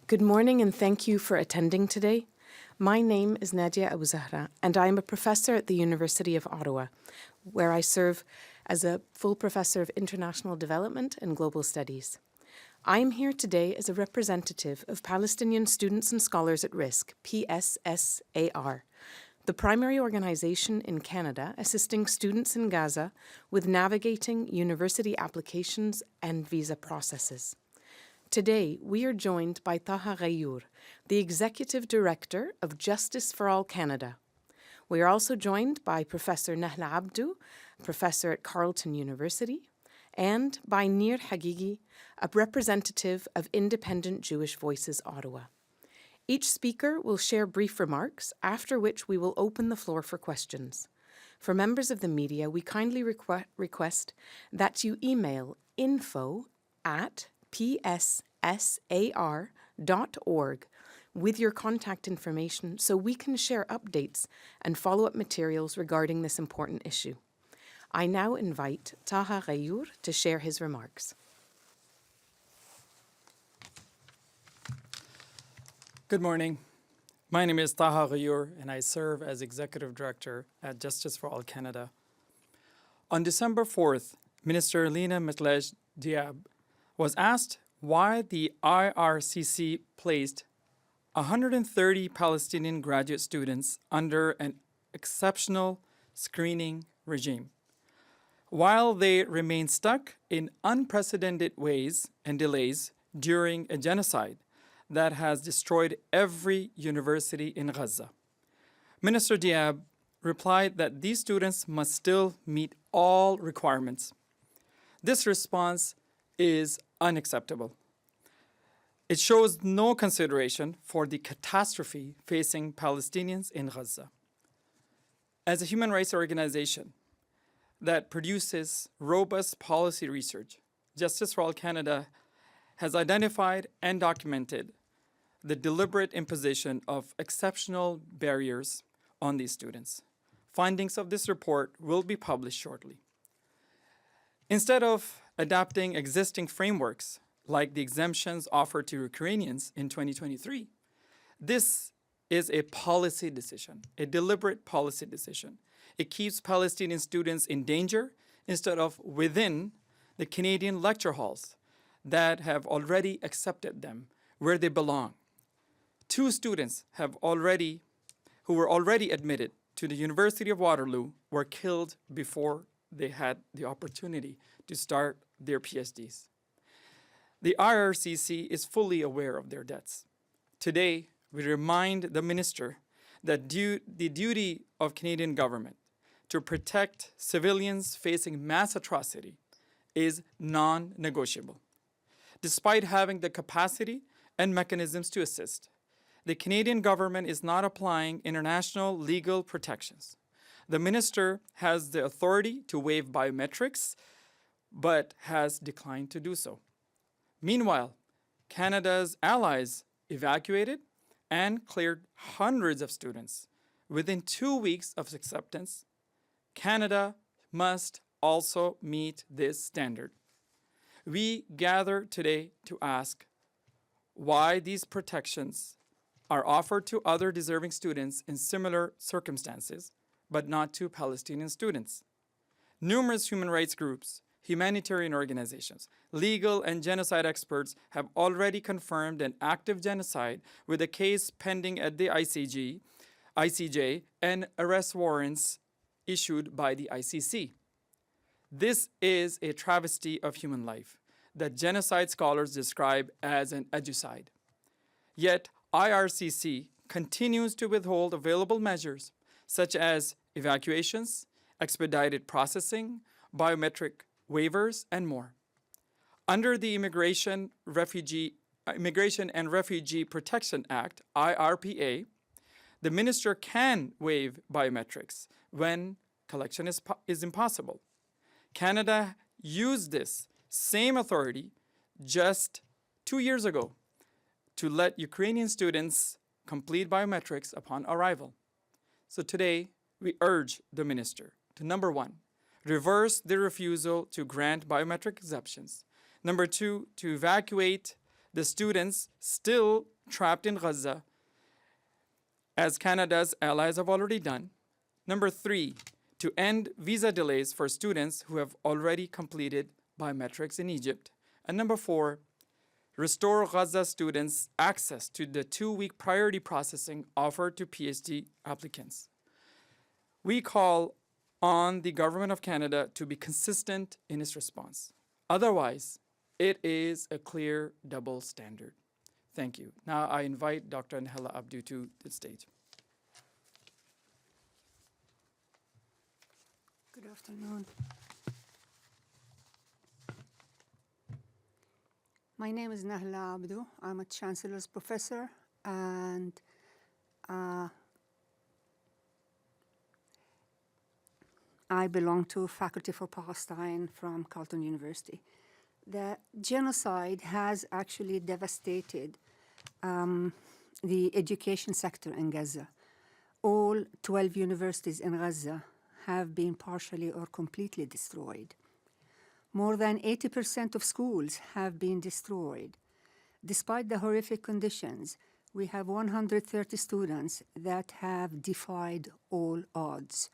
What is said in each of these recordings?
Good morning and thank you for attending today. My name is Nadia Abu Zahra and I am a professor at the University of Ottawa, where I serve as a full professor of international development and global studies. I am here today as a representative of Palestinian Students and Scholars at Risk, PSSAR, the primary organization in Canada assisting students in Gaza with navigating university applications and visa processes. Today, we are joined by Taha Ghayyur, the Executive Director of Justice for All Canada. We are also joined by Professor Nahla Abdo, professor at Carleton University, and by Nir Hagigi, a representative of Independent Jewish Voices Ottawa. Each speaker will share brief remarks, after which we will open the floor for questions. For members of the media, we kindly request that you email info@pssar.org with your contact information so we can share updates and follow-up materials regarding this important issue. I now invite Taha Ghayyur to share his remarks. Good morning. My name is Taha Ghayyur and I serve as Executive Director at Justice for All Canada. On December 4th, Minister Lina Metlej Diab was asked why the IRCC placed 130 Palestinian graduate students under an exceptional screening regime, while they remain stuck in unprecedented ways and delays during a genocide that has destroyed every university in Gaza. Minister Diab replied that these students must still meet all requirements. This response is unacceptable. It shows no consideration for the catastrophe facing Palestinians in Gaza. As a human rights organization that produces robust policy research, Justice for All Canada has identified and documented the deliberate imposition of exceptional barriers on these students. Findings of this report will be published shortly. Instead of adapting existing frameworks like the exemptions offered to Ukrainians in 2023, this is a policy decision, a deliberate policy decision. It keeps Palestinian students in danger instead of within the Canadian lecture halls that have already accepted them where they belong. 2 students who were already admitted to the University of Waterloo were killed before they had the opportunity to start their PhDs. The IRCC is fully aware of their deaths. Today, we remind the minister that the duty of Canadian government to protect civilians facing mass atrocity is non-negotiable. Despite having the capacity and mechanisms to assist, the Canadian government is not applying international legal protections. The minister has the authority to waive biometrics, but has declined to do so. Meanwhile, Canada's allies evacuated and cleared hundreds of students. Within 2 weeks of acceptance, Canada must also meet this standard. We gather today to ask why these protections are offered to other deserving students in similar circumstances, but not to Palestinian students. Numerous human rights groups, humanitarian organizations, legal and genocide experts have already confirmed an active genocide with a case pending at the ICJ, and arrest warrants issued by the ICC. This is a travesty of human life that genocide scholars describe as an ejuscide. Yet, IRCC continues to withhold available measures such as evacuations, expedited processing, biometric waivers, and more. Under the Immigration and Refugee Protection Act, IRPA, the minister can waive biometrics when collection is impossible. Canada used this same authority just 2 years ago to let Ukrainian students complete biometrics upon arrival. So today, we urge the minister to, number 1, reverse the refusal to grant biometric exemptions. Number 2, to evacuate the students still trapped in Gaza, as Canada's allies have already done. Number 3, to end visa delays for students who have already completed biometrics in Egypt. And number 4, restore Gaza students access to the 2-week priority processing offered to PhD applicants. We call on the Government of Canada to be consistent in its response. Otherwise, it is a clear double standard. Thank you. Now I invite Dr. Nahla Abdo to the stage. Good afternoon. My name is Nahla Abdo. I'm a Chancellor's Professor, and I belong to Faculty for Palestine from Carleton University. The genocide has actually devastated the education sector in Gaza. All 12 universities in Gaza have been partially or completely destroyed. More than 80% of schools have been destroyed. Despite the horrific conditions, we have 130 students that have defied all odds,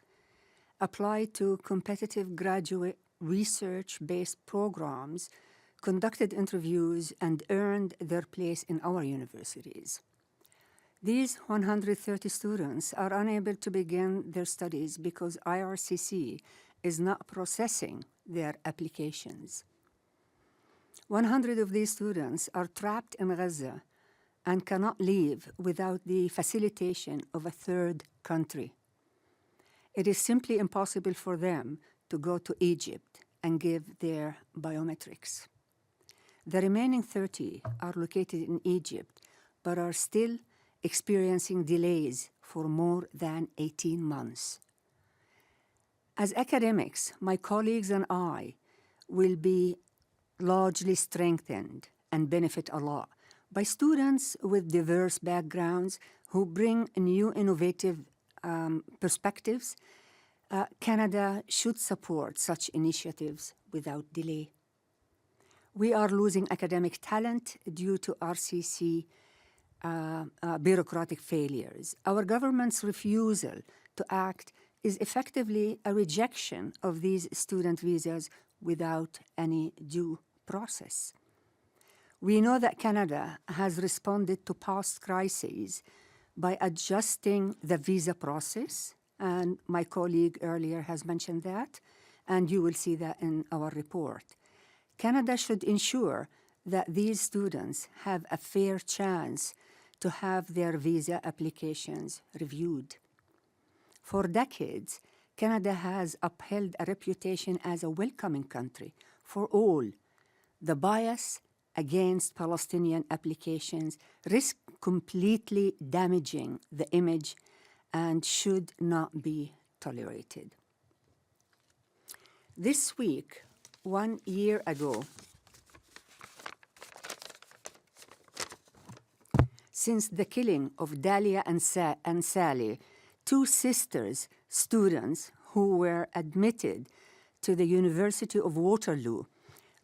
applied to competitive graduate research-based programs, conducted interviews, and earned their place in our universities. These 130 students are unable to begin their studies because IRCC is not processing their applications. 100 of these students are trapped in Gaza and cannot leave without the facilitation of a third country. It is simply impossible for them to go to Egypt and give their biometrics. The remaining 30 are located in Egypt, but are still experiencing delays for more than 18 months. As academics, my colleagues and I will be largely strengthened and benefit a lot by students with diverse backgrounds who bring new innovative perspectives. Canada should support such initiatives without delay. We are losing academic talent due to RCC bureaucratic failures. Our government's refusal to act is effectively a rejection of these student visas without any due process. We know that Canada has responded to past crises by adjusting the visa process, and my colleague earlier has mentioned that, and you will see that in our report. Canada should ensure that these students have a fair chance to have their visa applications reviewed. For decades, Canada has upheld a reputation as a welcoming country for all. The bias against Palestinian applications risks completely damaging the image and should not be tolerated. This week, 1 year ago, since the killing of Dahlia and Sally, two sisters, students who were admitted to the University of Waterloo,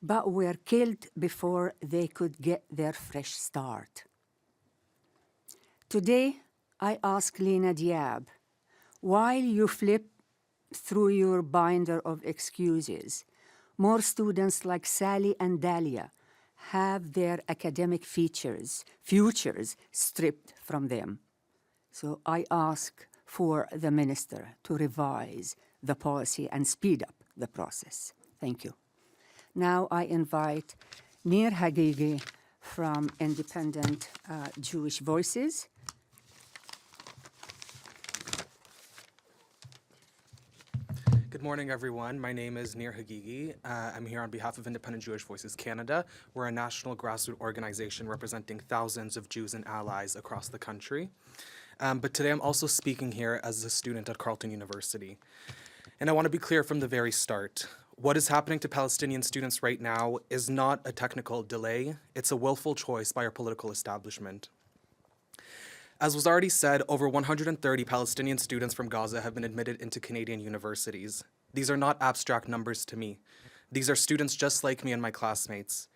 but were killed before they could get their fresh start. Today, I ask Lena Diab, while you flip through your binder of excuses, more students like Sally and Dahlia have their academic futures stripped from them. So I ask for the minister to revise the policy and speed up the process. Thank you. Now I invite Nir Hagigi from Independent Jewish Voices. Good morning, everyone. My name is Nir Hagigi. I'm here on behalf of Independent Jewish Voices Canada. We're a national grassroots organization representing thousands of Jews and allies across the country. But today I'm also speaking here as a student at Carleton University. And I want to be clear from the very start. What is happening to Palestinian students right now is not a technical delay. It's a willful choice by our political establishment. As was already said, over 130 Palestinian students from Gaza have been admitted into Canadian universities. These are not abstract numbers to me. These are students just like me and my classmates.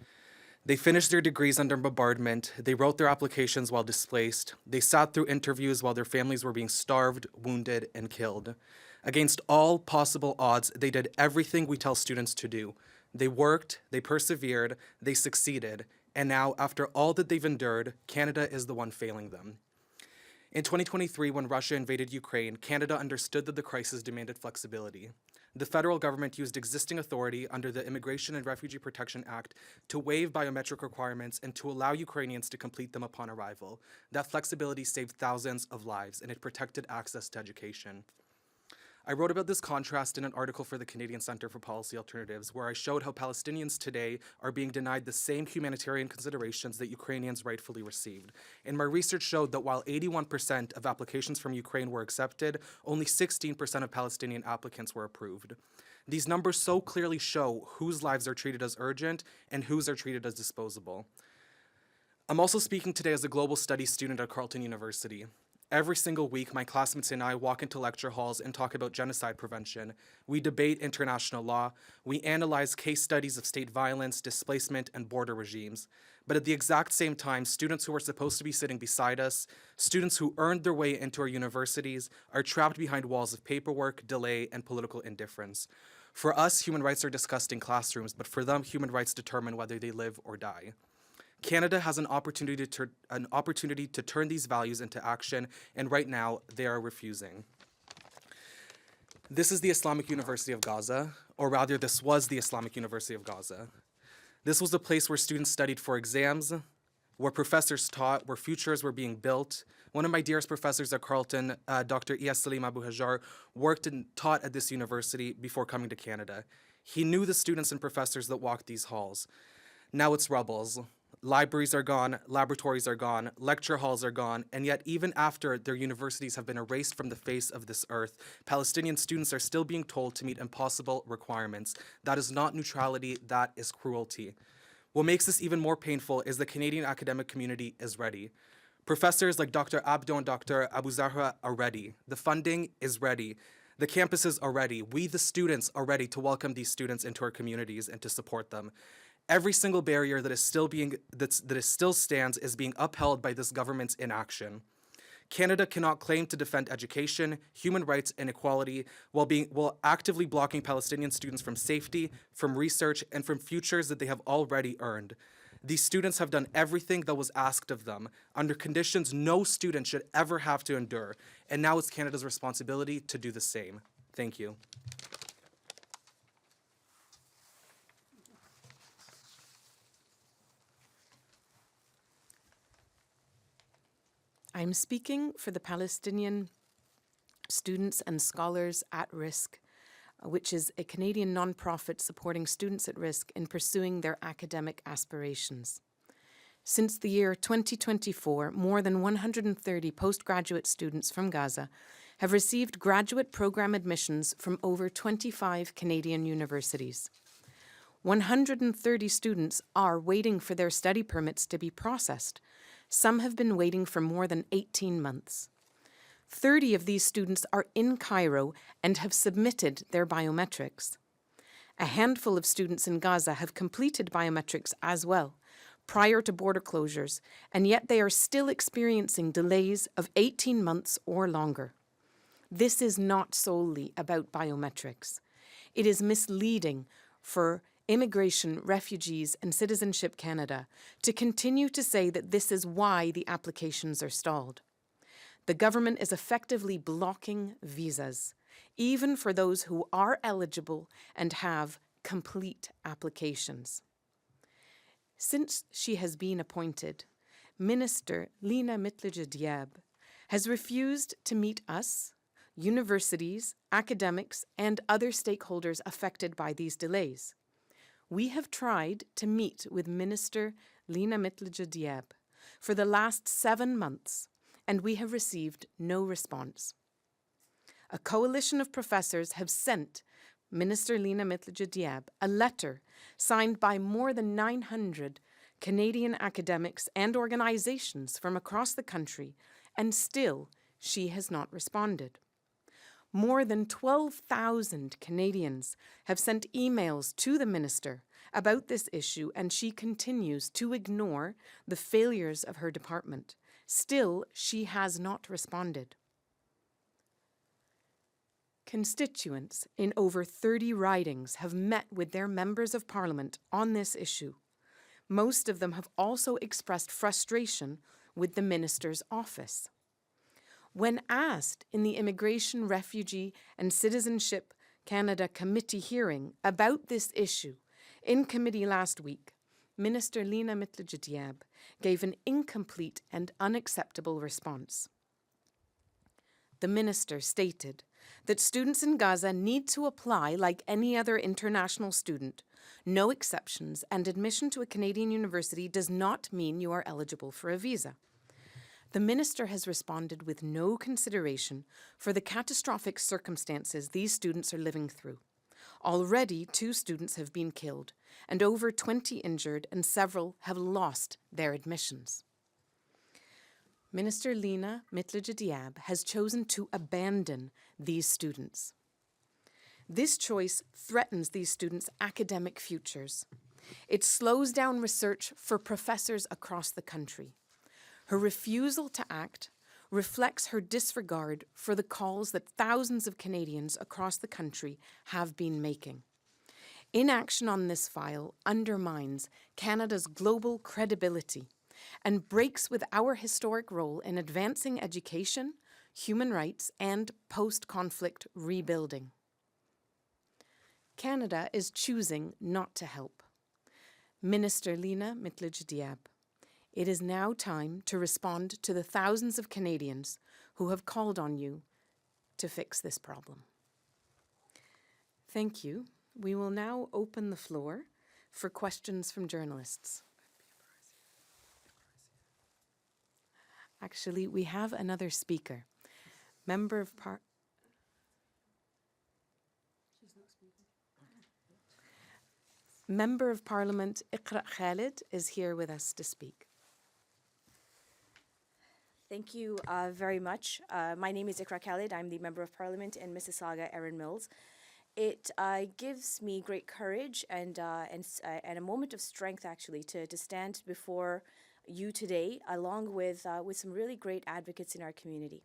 They finished their degrees under bombardment. They wrote their applications while displaced. They sat through interviews while their families were being starved, wounded, and killed. Against all possible odds, they did everything we tell students to do. They worked, they persevered, they succeeded, and now, after all that they've endured, Canada is the one failing them. In 2023, when Russia invaded Ukraine, Canada understood that the crisis demanded flexibility. The federal government used existing authority under the Immigration and Refugee Protection Act to waive biometric requirements and to allow Ukrainians to complete them upon arrival. That flexibility saved thousands of lives, and it protected access to education. I wrote about this contrast in an article for the Canadian Centre for Policy Alternatives, where I showed how Palestinians today are being denied the same humanitarian considerations that Ukrainians rightfully received. And my research showed that while 81% of applications from Ukraine were accepted, only 16% of Palestinian applicants were approved. These numbers so clearly show whose lives are treated as urgent and whose are treated as disposable. I'm also speaking today as a global studies student at Carleton University. Every single week, my classmates and I walk into lecture halls and talk about genocide prevention. We debate international law. We analyze case studies of state violence, displacement, and border regimes. But at the exact same time, students who are supposed to be sitting beside us, students who earned their way into our universities, are trapped behind walls of paperwork, delay, and political indifference. For us, human rights are discussed in classrooms, but for them, human rights determine whether they live or die. Canada has an opportunity to turn these values into action, and right now, they are refusing. This is the Islamic University of Gaza, or rather, this was the Islamic University of Gaza. This was a place where students studied for exams, where professors taught, where futures were being built. One of my dearest professors at Carleton, Dr. Nadia Abu Zahra, worked and taught at this university before coming to Canada. He knew the students and professors that walked these halls. Now it's rubbles. Libraries are gone, laboratories are gone, lecture halls are gone, and yet even after their universities have been erased from the face of this earth, Palestinian students are still being told to meet impossible requirements. That is not neutrality, that is cruelty. What makes this even more painful is the Canadian academic community is ready. Professors like Dr. Abdo and Dr. Abu Zahra are ready. The funding is ready. The campuses are ready. We, the students, are ready to welcome these students into our communities and to support them. Every single barrier that still stands is being upheld by this government's inaction. Canada cannot claim to defend education, human rights, and equality while actively blocking Palestinian students from safety, from research, and from futures that they have already earned. These students have done everything that was asked of them under conditions no student should ever have to endure, and now it's Canada's responsibility to do the same. Thank you. I'm speaking for the Palestinian Students and Scholars at Risk, which is a Canadian nonprofit supporting students at risk in pursuing their academic aspirations. Since the year 2024, more than 130 postgraduate students from Gaza have received graduate program admissions from over 25 Canadian universities. 130 students are waiting for their study permits to be processed. Some have been waiting for more than 18 months. 30 of these students are in Cairo and have submitted their biometrics. A handful of students in Gaza have completed biometrics as well, prior to border closures, and yet they are still experiencing delays of 18 months or longer. This is not solely about biometrics. It is misleading for Immigration, Refugees and Citizenship Canada to continue to say that this is why the applications are stalled. The government is effectively blocking visas, even for those who are eligible and have complete applications. Since she has been appointed, Minister Lina Mitlige-Diab has refused to meet us, universities, academics, and other stakeholders affected by these delays. We have tried to meet with Minister Lina Mitlige-Diab for the last 7 months, and we have received no response. A coalition of professors have sent Minister Lina Mitlige-Diab a letter signed by more than 900 Canadian academics and organizations from across the country, and still she has not responded. More than 12,000 Canadians have sent emails to the minister about this issue, and she continues to ignore the failures of her department. Still, she has not responded. Constituents in over 30 ridings have met with their members of Parliament on this issue. Most of them have also expressed frustration with the Minister's office. When asked in the Immigration, Refugee and Citizenship Canada Committee hearing about this issue in committee last week, Minister Lina Mitleja-Diab gave an incomplete and unacceptable response. The minister stated that students in Gaza need to apply like any other international student, no exceptions, and admission to a Canadian university does not mean you are eligible for a visa. The minister has responded with no consideration for the catastrophic circumstances these students are living through. Already, 2 students have been killed, and over 20 injured, and several have lost their admissions. Minister Lina Mitleja-Diab has chosen to abandon these students. This choice threatens these students' academic futures. It slows down research for professors across the country. Her refusal to act reflects her disregard for the calls that thousands of Canadians across the country have been making. Inaction on this file undermines Canada's global credibility and breaks with our historic role in advancing education, human rights, and post-conflict rebuilding. Canada is choosing not to help. Minister Lina Mitleja-Diab, it is now time to respond to the thousands of Canadians who have called on you to fix this problem. Thank you. We will now open the floor for questions from journalists. Actually, we have another speaker. Member of Member of Parliament Iqra Khalid is here with us to speak. Thank you very much. My name is Iqra Khalid. I'm the Member of Parliament in Mississauga, Erin Mills. It gives me great courage and a moment of strength, actually, to stand before you today, along with some really great advocates in our community.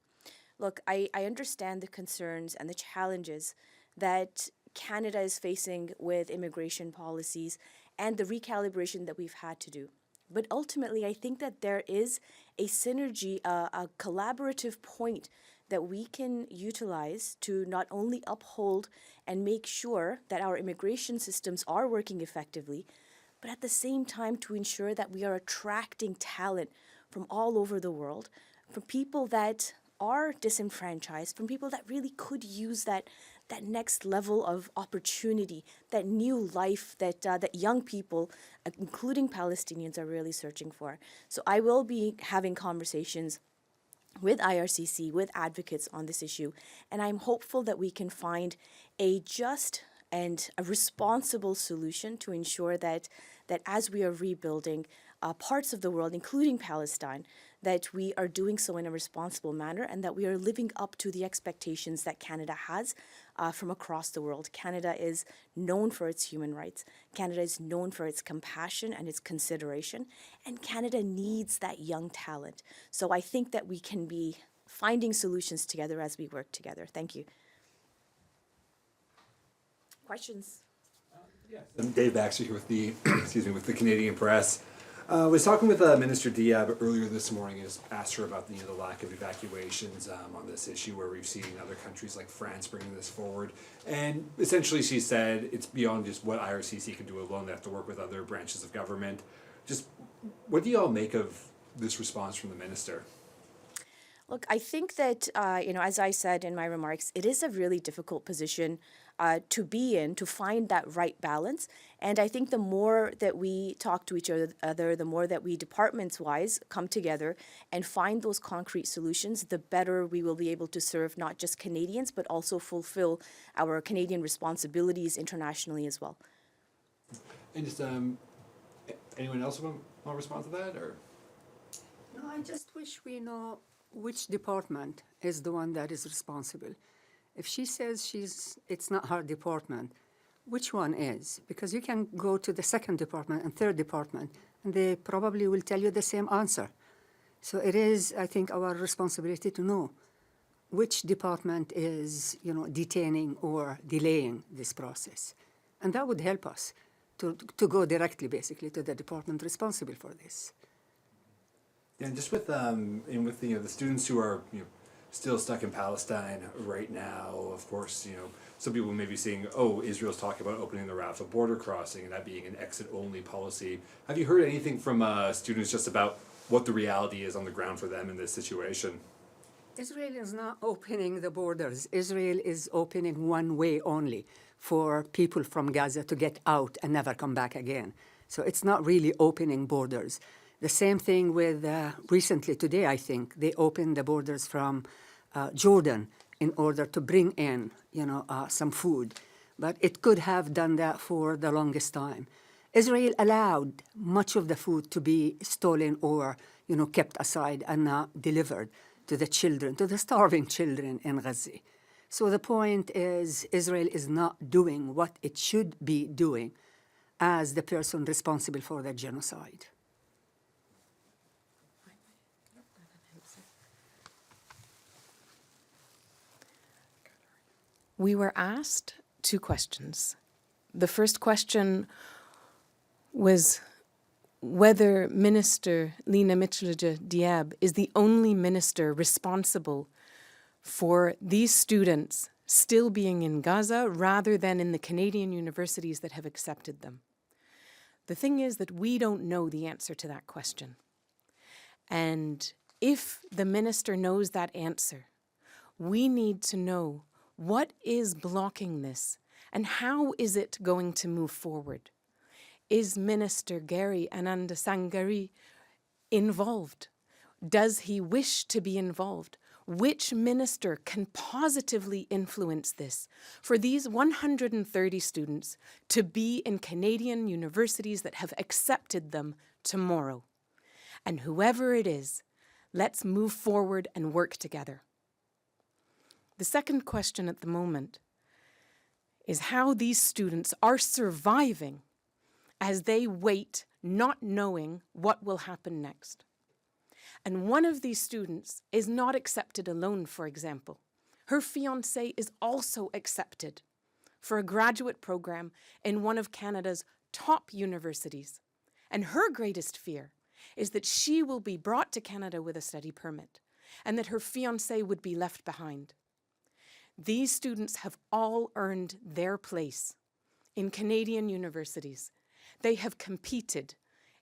Look, I understand the concerns and the challenges that Canada is facing with immigration policies and the recalibration that we've had to do. But ultimately, I think that there is a synergy, a collaborative point that we can utilize to not only uphold and make sure that our immigration systems are working effectively, but at the same time to ensure that we are attracting talent from all over the world, from people that are disenfranchised, from people that really could use that next level of opportunity, that new life that young people, including Palestinians, are really searching for. So I will be having conversations with IRCC, with advocates on this issue, and I'm hopeful that we can find a just and a responsible solution to ensure that as we are rebuilding parts of the world, including Palestine, that we are doing so in a responsible manner and that we are living up to the expectations that Canada has from across the world. Canada is known for its human rights. Canada is known for its compassion and its consideration. And Canada needs that young talent. So I think that we can be finding solutions together as we work together. Thank you. Questions? Yes. I'm Dave Baxter here with the with the Canadian Press. I was talking with Minister Diab earlier this morning. Just asked her about the lack of evacuations on this issue, where we've seen other countries like France bringing this forward. And essentially, she said it's beyond just what IRCC can do alone. They have to work with other branches of government. Just what do you all make of this response from the minister? Look, I think that, as I said in my remarks, it is a really difficult position to be in, to find that right balance. And I think the more that we talk to each other, the more that we departments-wise come together and find those concrete solutions, the better we will be able to serve not just Canadians, but also fulfill our Canadian responsibilities internationally as well. And just anyone else want to respond to that, or? No, I just wish we know which department is the one that is responsible. If she says it's not her department, which one is, because you can go to the second department and third department, and they probably will tell you the same answer. So it is, I think, our responsibility to know which department is, detaining or delaying this process. And that would help us to go directly, basically, to the department responsible for this. Yeah, and just with the students who are still stuck in Palestine right now, of course, some people may be saying, oh, Israel's talking about opening the Rafah border crossing and that being an exit-only policy. Have you heard anything from students just about what the reality is on the ground for them in this situation? Israel is not opening the borders. Israel is opening one way only for people from Gaza to get out and never come back again. So it's not really opening borders. The same thing with recently today, I think, they opened the borders from Jordan in order to bring in, some food. But it could have done that for the longest time. Israel allowed much of the food to be stolen or, kept aside and not delivered to the children, to the starving children in Gaza. So the point is Israel is not doing what it should be doing as the person responsible for the genocide. We were asked two questions. The first question was whether Minister Lina Mitchell-Diab is the only minister responsible for these students still being in Gaza rather than in the Canadian universities that have accepted them. The thing is that we don't know the answer to that question. And if the minister knows that answer, we need to know what is blocking this and how is it going to move forward. Is Minister Gary Anandasangari involved? Does he wish to be involved? Which minister can positively influence this for these 130 students to be in Canadian universities that have accepted them tomorrow? And whoever it is, let's move forward and work together. The second question at the moment is how these students are surviving as they wait, not knowing what will happen next. And one of these students is not accepted alone, for example. Her fiancé is also accepted for a graduate program in one of Canada's top universities. And her greatest fear is that she will be brought to Canada with a study permit and that her fiancé would be left behind. These students have all earned their place in Canadian universities. They have competed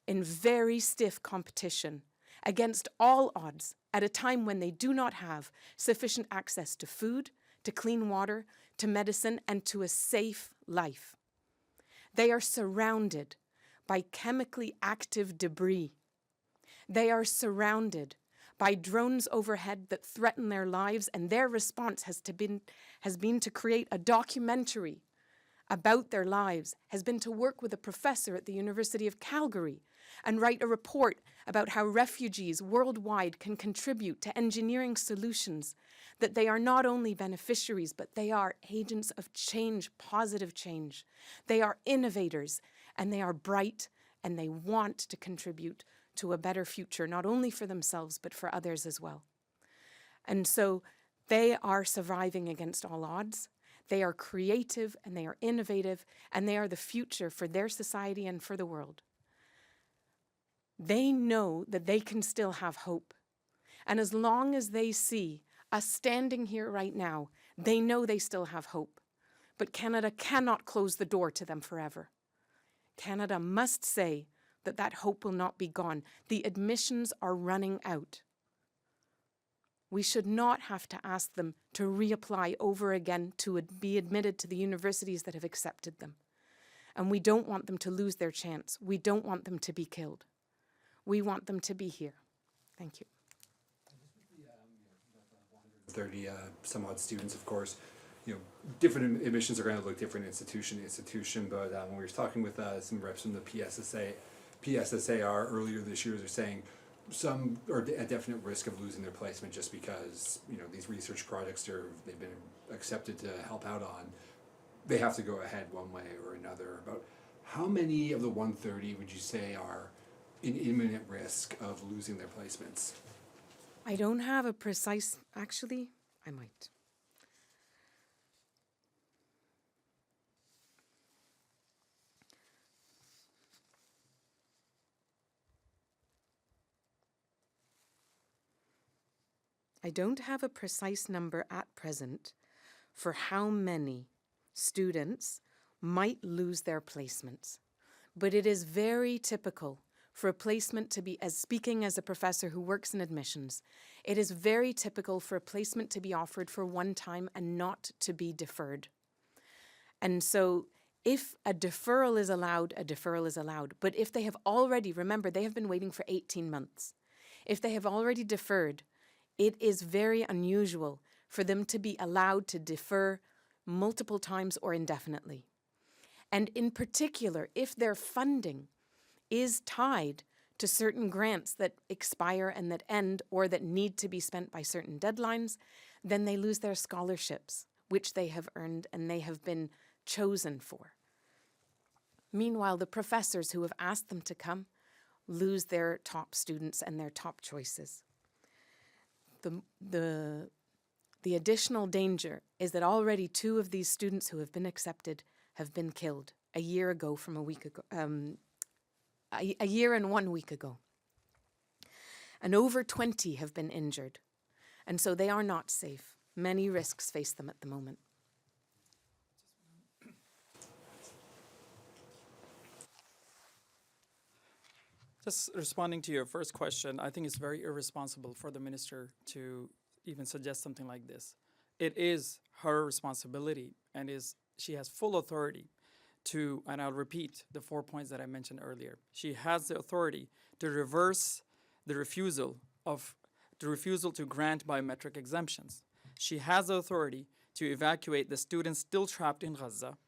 in very stiff competition against all odds at a time when they do not have sufficient access to food, to clean water, to medicine, and to a safe life. They are surrounded by chemically active debris. They are surrounded by drones overhead that threaten their lives, and their response has been to create a documentary about their lives, has been to work with a professor at the University of Calgary and write a report about how refugees worldwide can contribute to engineering solutions, that they are not only beneficiaries, but they are agents of change, positive change. They are innovators, and they are bright, and they want to contribute to a better future, not only for themselves, but for others as well. And so they are surviving against all odds. They are creative and they are innovative and they are the future for their society and for the world. They know that they can still have hope. And as long as they see us standing here right now, they know they still have hope. But Canada cannot close the door to them forever. Canada must say that that hope will not be gone. The admissions are running out. We should not have to ask them to reapply over again to be admitted to the universities that have accepted them. And we don't want them to lose their chance. We don't want them to be killed. We want them to be here. Thank you. 30 some odd students, of course. Different admissions are going to look different institution to institution, but when we were talking with some reps from the PSSAR earlier this year, they're saying some are at definite risk of losing their placement just because these research projects they've been accepted to help out on they have to go ahead one way or another. About how many of the 130 would you say are in imminent risk of losing their placements? I don't have a precise, actually, I might. I don't have a precise number at present for how many students might lose their placements, but it is very typical for a placement to be, as speaking as a professor who works in admissions, it is very typical for a placement to be offered for one time and not to be deferred. And so if a deferral is allowed, a deferral is allowed. But if they have already, remember, they have been waiting for 18 months. If they have already deferred, it is very unusual for them to be allowed to defer multiple times or indefinitely. And in particular, if their funding is tied to certain grants that expire and that end or that need to be spent by certain deadlines, then they lose their scholarships, which they have earned and they have been chosen for. Meanwhile, the professors who have asked them to come lose their top students and their top choices. The additional danger is that already 2 of these students who have been accepted have been killed a year ago from a week ago, a year and 1 week ago. And over 20 have been injured. And so they are not safe. Many risks face them at the moment. Just responding to your first question, I think it's very irresponsible for the minister to even suggest something like this. It is her responsibility and she has full authority to, and I'll repeat the 4 points that I mentioned earlier. She has the authority to reverse the refusal to grant biometric exemptions. She has the authority to evacuate the students still trapped in Gaza,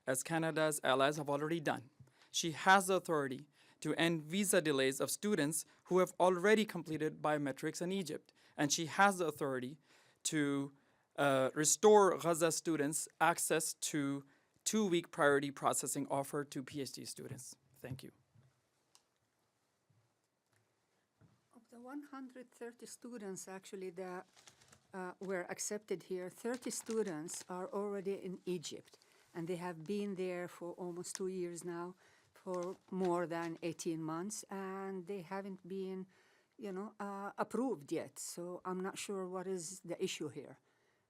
as Canada's allies have already done. She has the authority to end visa delays of students who have already completed biometrics in Egypt. And she has the authority to restore Gaza students access to 2-week priority processing offered to PhD students. Thank you. Of the 130 students actually that were accepted here, 30 students are already in Egypt, and they have been there for almost 2 years now, for more than 18 months, and they haven't been, approved yet. So I'm not sure what is the issue here.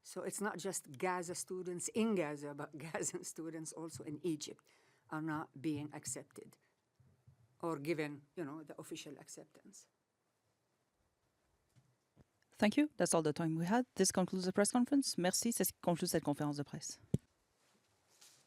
So it's not just Gaza students in Gaza, but Gazan students also in Egypt are not being accepted or given, the official acceptance. Thank you. That's all the time we had. This concludes the press conference. Merci. Ça conclut cette conférence de presse.